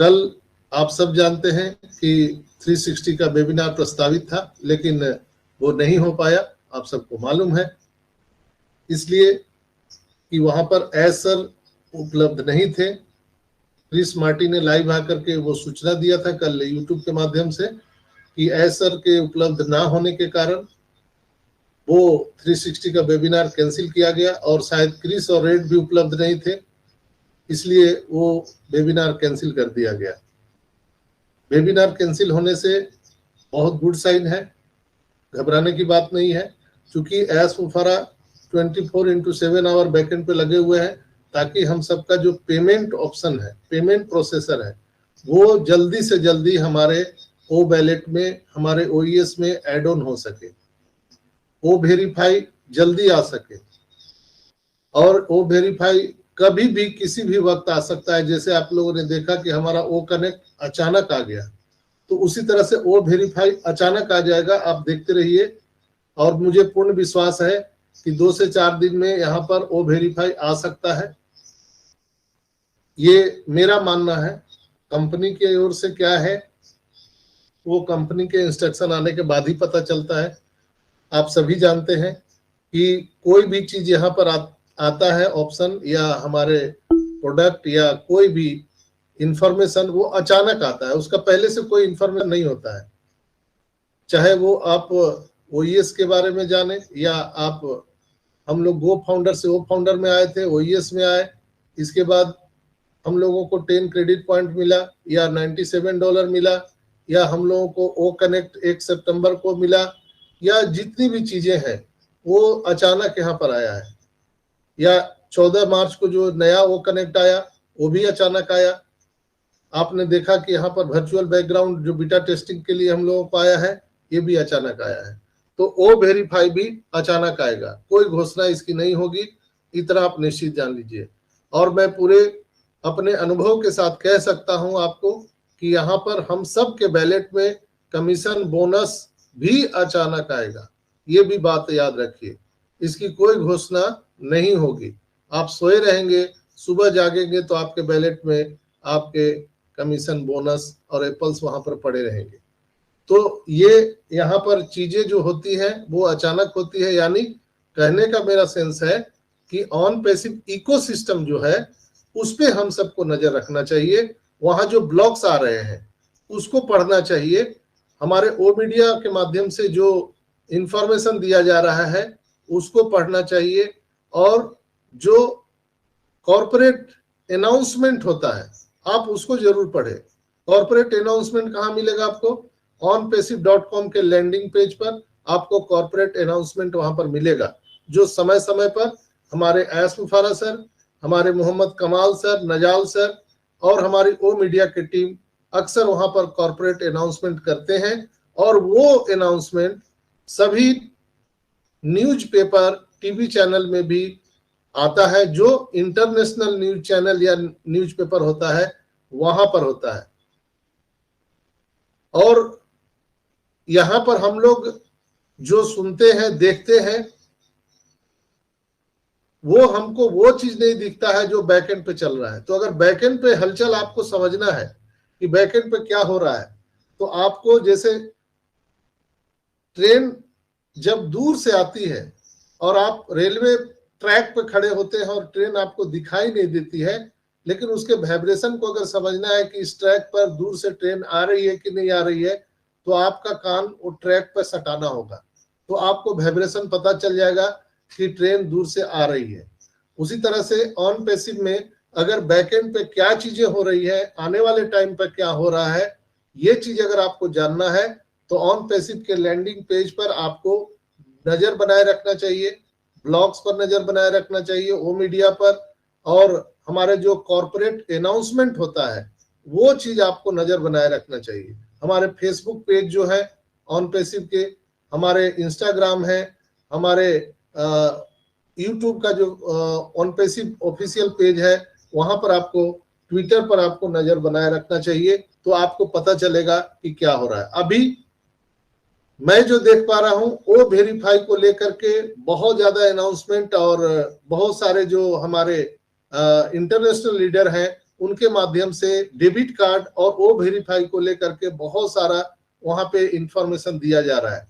कल आप सब जानते हैं कि 360 का वेबिनार प्रस्तावित था, लेकिन वो नहीं हो पाया, आप सबको मालूम है, इसलिए कि वहां पर सर उपलब्ध नहीं थे। क्रिस मार्टी ने लाइव आकर के वो सूचना दिया था कल यूट्यूब के माध्यम से कि सर के उपलब्ध ना होने के कारण वो 360 का वेबिनार कैंसिल किया गया, और शायद क्रिस और रेड भी उपलब्ध नहीं थे, इसलिए वो वेबिनार कैंसिल कर दिया गया। वेबिनार कैंसिल होने से बहुत गुड साइन है, घबराने की बात नहीं है, क्योंकि एस मुफारा 24/7 आवर बैकएंड पे लगे हुए हैं, ताकि हम सबका जो पेमेंट ऑप्शन है, पेमेंट प्रोसेसर है, वो जल्दी से जल्दी हमारे ओ वैलेट में, हमारे ओईएस में ऐड ऑन हो सके, ओ वेरीफाई जल्दी आ सके। और ओ वेरीफाई कभी भी किसी भी वक्त आ सकता है। जैसे आप लोगों ने देखा कि हमारा ओ कनेक्ट अचानक आ गया, तो उसी तरह से ओ वेरीफाई अचानक आ जाएगा। आप देखते रहिए, और मुझे पूर्ण विश्वास है कि 2 से 4 दिन में यहाँ पर ओ वेरीफाई आ सकता है। ये मेरा मानना है। कंपनी की ओर से क्या है, वो कंपनी के इंस्ट्रक्शन आने के बाद ही पता चलता है। आप सभी जानते हैं कि कोई भी चीज यहाँ पर आता है, ऑप्शन या हमारे प्रोडक्ट या कोई भी इंफॉर्मेशन, वो अचानक आता है, उसका पहले से कोई इंफॉर्मेशन नहीं होता है। चाहे वो आप ओईएस के बारे में जाने, या आप, हम लोग गो फाउंडर से ओ फाउंडर में आए थे, ओईएस में आए, इसके बाद हम लोगों को 10 क्रेडिट पॉइंट मिला, या $97 मिला, या हम लोगों को ओ कनेक्ट 1 सितंबर को मिला, या जितनी भी चीजें हैं वो अचानक यहाँ पर आया है। या 14 मार्च को जो नया वो कनेक्ट आया, वो भी अचानक आया। आपने देखा कि यहाँ पर वर्चुअल बैकग्राउंड जो बीटा टेस्टिंग के लिए हम लोगों को आया है, ये भी अचानक आया है। तो ओ वेरीफाई भी अचानक आएगा, कोई घोषणा इसकी नहीं होगी, इतना आप निश्चित जान लीजिए। और मैं पूरे अपने अनुभव के साथ कह सकता हूं आपको कि यहाँ पर हम सब के बैलेट में कमीशन बोनस भी अचानक आएगा। ये भी बात याद रखिए, इसकी कोई घोषणा नहीं होगी। आप सोए रहेंगे, सुबह जागेंगे तो आपके बैलेट में आपके कमीशन बोनस और एप्पल्स वहां पर पड़े रहेंगे। तो ये यहाँ पर चीजें जो होती हैं वो अचानक होती है। यानी कहने का मेरा सेंस है कि ऑन पैसिव इकोसिस्टम जो है, उस पे हम सबको नजर रखना चाहिए। वहां जो ब्लॉग्स आ रहे हैं उसको पढ़ना चाहिए। हमारे ओ मीडिया के माध्यम से जो इंफॉर्मेशन दिया जा रहा है उसको पढ़ना चाहिए। और जो कॉर्पोरेट अनाउंसमेंट होता है आप उसको जरूर पढ़े। कॉर्पोरेट अनाउंसमेंट कहाँ मिलेगा आपको? onpassive.com के लैंडिंग पेज पर आपको कॉर्पोरेट अनाउंसमेंट वहां पर मिलेगा, जो समय समय पर हमारे एस मुफारा सर, हमारे मोहम्मद कमाल सर, नजाल सर और हमारी ओ मीडिया की टीम अक्सर वहां पर कॉर्पोरेट अनाउंसमेंट करते हैं। और वो अनाउंसमेंट सभी न्यूज पेपर, टीवी चैनल में भी आता है। जो इंटरनेशनल न्यूज चैनल या न्यूज पेपर होता है वहां पर होता है। और यहां पर हम लोग जो सुनते हैं, देखते हैं, वो हमको वो चीज नहीं दिखता है जो बैकएंड पे चल रहा है। तो अगर बैकएंड पे हलचल आपको समझना है कि बैकएंड पे क्या हो रहा है, तो आपको, जैसे ट्रेन जब दूर से आती है और आप रेलवे ट्रैक पे खड़े होते हैं और ट्रेन आपको दिखाई नहीं देती है, लेकिन उसके वाइब्रेशन को अगर समझना है कि इस ट्रैक पर दूर से ट्रेन आ रही है कि नहीं आ रही है, तो आपका कान वो ट्रैक पर सटाना होगा, तो आपको वाइब्रेशन पता चल जाएगा कि ट्रेन दूर से आ रही है। उसी तरह से ऑन पैसिव में अगर बैकएंड पे क्या चीजें हो रही है, आने वाले टाइम पर क्या हो रहा है, ये चीज अगर आपको जानना है तो ऑन पैसिव के लैंडिंग पेज पर आपको नजर बनाए रखना चाहिए, ब्लॉग्स पर नजर बनाए रखना चाहिए, ओ मीडिया पर, और हमारे जो कॉर्पोरेट अनाउंसमेंट होता है वो चीज आपको नजर बनाए रखना चाहिए। हमारे फेसबुक पेज जो है ऑन पैसिव के, हमारे इंस्टाग्राम है, हमारे यूट्यूब का जो ऑन पैसिव ऑफिशियल पेज है, वहां पर आपको, ट्विटर पर आपको नजर बनाए रखना चाहिए, तो आपको पता चलेगा कि क्या हो रहा है। अभी मैं जो देख पा रहा हूं वो वेरीफाई को लेकर के बहुत ज्यादा अनाउंसमेंट, और बहुत सारे जो हमारे इंटरनेशनल लीडर हैं उनके माध्यम से डेबिट कार्ड और ओ वेरीफाई को लेकर के बहुत सारा वहां पे इंफॉर्मेशन दिया जा रहा है,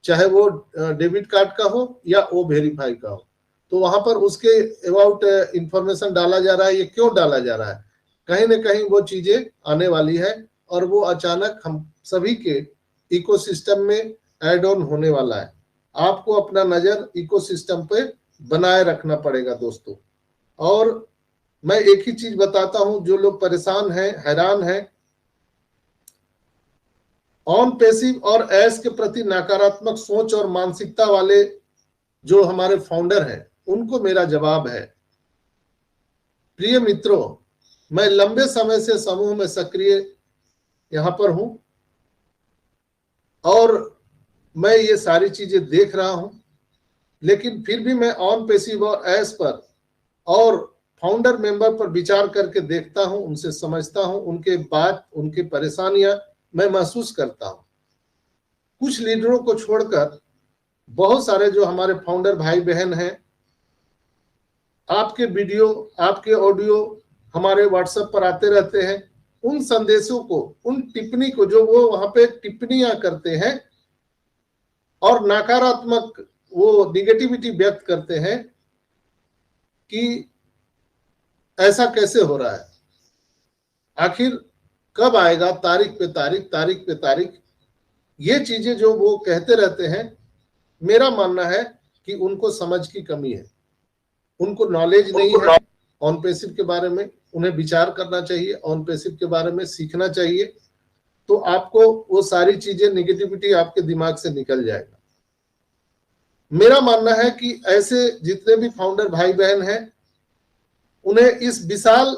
चाहे वो डेबिट कार्ड का हो या ओ वेरीफाई का हो। तो वहां पर उसके अबाउट इंफॉर्मेशन डाला जा रहा है। ये क्यों डाला जा रहा है? कहीं ना कहीं वो चीजें आने वाली है और वो अचानक हम सभी के इकोसिस्टम में ऐड ऑन होने वाला है। आपको अपना नजर इकोसिस्टम पे बनाए रखना पड़ेगा दोस्तों। और मैं एक ही चीज बताता हूं, जो लोग परेशान हैं, हैरान हैं, ऑन पैसिव और एस के प्रति नकारात्मक सोच और मानसिकता वाले जो हमारे फाउंडर हैं, उनको मेरा जवाब है, प्रिय मित्रों, मैं लंबे समय से समूह में सक्रिय यहां पर हूं और मैं ये सारी चीजें देख रहा हूं, लेकिन फिर भी मैं ऑन पैसिव और एस पर और फाउंडर मेंबर पर विचार करके देखता हूं, उनसे समझता हूं, उनके बात, उनकी परेशानियां मैं महसूस करता हूं। कुछ लीडरों को छोड़कर बहुत सारे जो हमारे फाउंडर भाई बहन हैं, आपके वीडियो, आपके ऑडियो हमारे व्हाट्सएप पर आते रहते हैं। उन संदेशों को, उन टिप्पणी को, जो वो वहां पे टिप्पणियां करते हैं और नकारात्मक वो निगेटिविटी व्यक्त करते हैं कि ऐसा कैसे हो रहा है, आखिर कब आएगा, तारीख पे तारीख, तारीख पे तारीख, ये चीजें जो वो कहते रहते हैं, मेरा मानना है कि उनको समझ की कमी है, उनको नॉलेज नहीं है ऑन पैसिव के बारे में। उन्हें विचार करना चाहिए, ऑन पैसिव के बारे में सीखना चाहिए, तो आपको वो सारी चीजें, निगेटिविटी आपके दिमाग से निकल जाएगा। मेरा मानना है कि ऐसे जितने भी फाउंडर भाई बहन हैं, उन्हें इस विशाल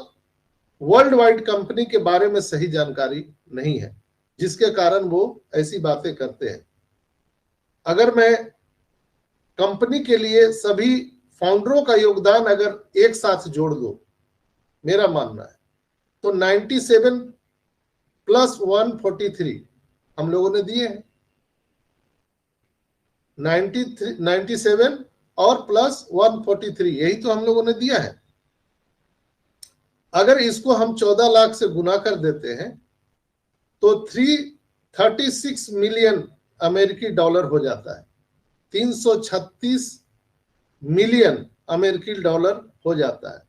वर्ल्ड वाइड कंपनी के बारे में सही जानकारी नहीं है, जिसके कारण वो ऐसी बातें करते हैं। अगर मैं कंपनी के लिए सभी फाउंडरों का योगदान अगर एक साथ जोड़ दो, मेरा मानना है तो 97 प्लस 143 हम लोगों ने दिए हैं। 97 और प्लस 143, यही तो हम लोगों ने दिया है। अगर इसको हम 14 लाख से गुना कर देते हैं तो 336 मिलियन अमेरिकी डॉलर हो जाता है। 336 मिलियन अमेरिकी डॉलर हो जाता है।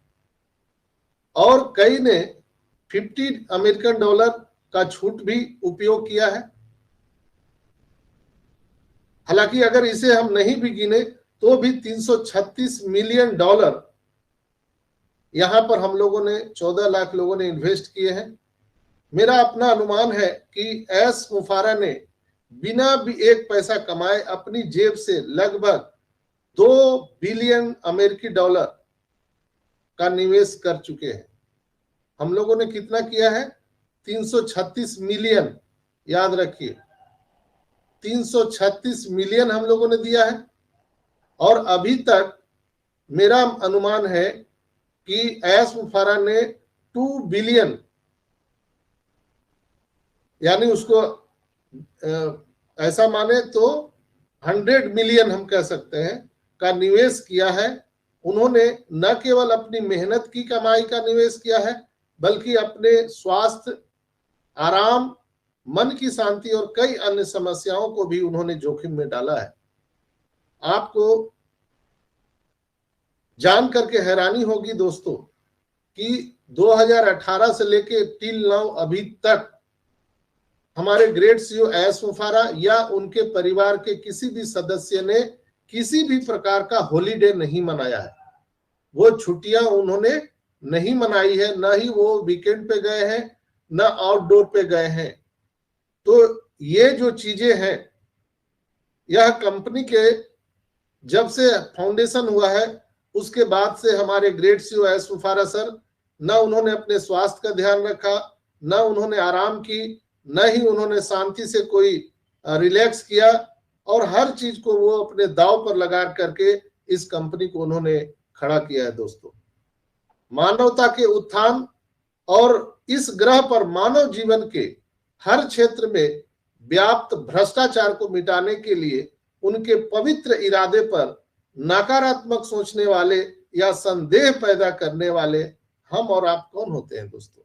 और कई ने 50 अमेरिकन डॉलर का छूट भी उपयोग किया है। हालांकि अगर इसे हम नहीं भी गिने तो भी 336 मिलियन डॉलर यहां पर हम लोगों ने, 14 लाख लोगों ने इन्वेस्ट किए हैं। मेरा अपना अनुमान है कि एस मुफारा ने बिना भी एक पैसा कमाए अपनी जेब से लगभग 2 बिलियन अमेरिकी डॉलर का निवेश कर चुके हैं। हम लोगों ने कितना किया है? 336 मिलियन, याद रखिए, 336 मिलियन हम लोगों ने दिया है। और अभी तक मेरा अनुमान है कि एस मुफारा ने 2 बिलियन, यानी उसको ऐसा माने तो 100 मिलियन हम कह सकते हैं का निवेश किया है। उन्होंने न केवल अपनी मेहनत की कमाई का निवेश किया है, बल्कि अपने स्वास्थ्य, आराम, मन की शांति और कई अन्य समस्याओं को भी उन्होंने जोखिम में डाला है। आपको जान करके हैरानी होगी दोस्तों कि 2018 से लेके टिल नाउ अभी तक हमारे ग्रेट सीईओ एस मुफारा या उनके परिवार के किसी भी सदस्य ने किसी भी प्रकार का हॉलीडे नहीं मनाया है। वो छुट्टियां उन्होंने नहीं मनाई है, ना ही वो वीकेंड पे गए हैं, ना आउटडोर पे गए हैं। तो ये जो चीजें हैं, यह कंपनी के जब से फाउंडेशन हुआ है उसके बाद से हमारे ग्रेट सीईओ एस मुफारा सर, ना उन्होंने अपने स्वास्थ्य का ध्यान रखा, ना उन्होंने आराम की, न ही उन्होंने शांति से कोई रिलैक्स किया, और हर चीज को वो अपने दांव पर लगा करके इस कंपनी को उन्होंने खड़ा किया है। दोस्तों, मानवता के उत्थान और इस ग्रह पर मानव जीवन के हर क्षेत्र में व्याप्त भ्रष्टाचार को मिटाने के लिए उनके पवित्र इरादे पर नकारात्मक सोचने वाले या संदेह पैदा करने वाले हम और आप कौन होते हैं दोस्तों?